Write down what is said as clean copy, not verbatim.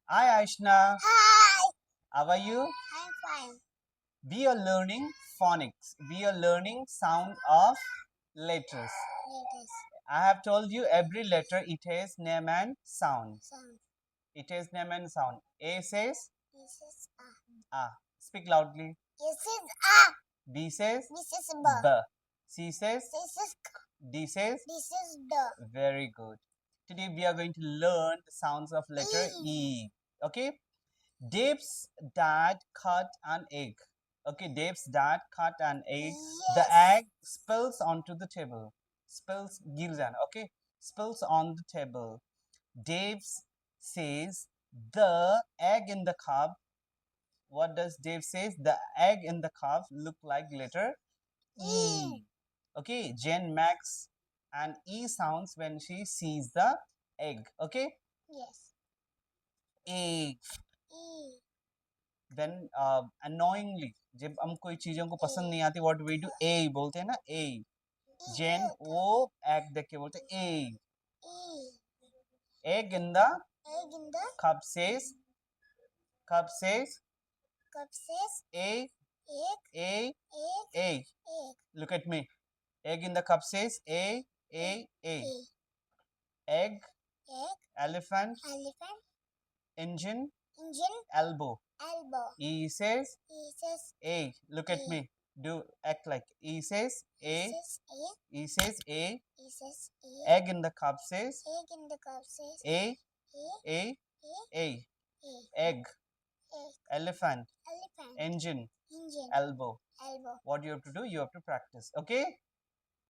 Hi Aishna, Hi, how are you? I'm fine. We are learning phonics. We are learning sound of letters. Latest I have told you every letter it has name and sound. sound. It has name and sound. A says This is A. Speak loudly. This is B says This is B. C says This is D says This is the. very good. Today we are going to learn the sounds of letter E. E. Okay? Dave's dad cut an egg. Okay, Dave's dad cut an egg. The Yes. egg spills onto the table. Spills गिर जाना. Okay, spills on the table. Dave says the egg in the cup. What does Dave says? The egg in the cup look like letter E. Okay, Jen makes an E sounds when she sees the egg. Okay, Yes. egg. E. Then annoyingly जब हम कोई चीजों को पसंद नहीं आती what we do a बोलते हैं ना ए जेन वो एग देख के बोलते ए E. Egg in the Egg in the cup says cup says A egg, A egg, A egg, look at me egg in the cup says A A A E. Egg Egg, elephant elephant, engine engine, elbow elbow. e says E says a look at A. me do act like e says E a says A. e says a E says A. egg in the cup says Egg in the cup says a A. a A. a A. egg Egg, elephant elephant, engine engine, elbow elbow. what you have to do you have to practice okay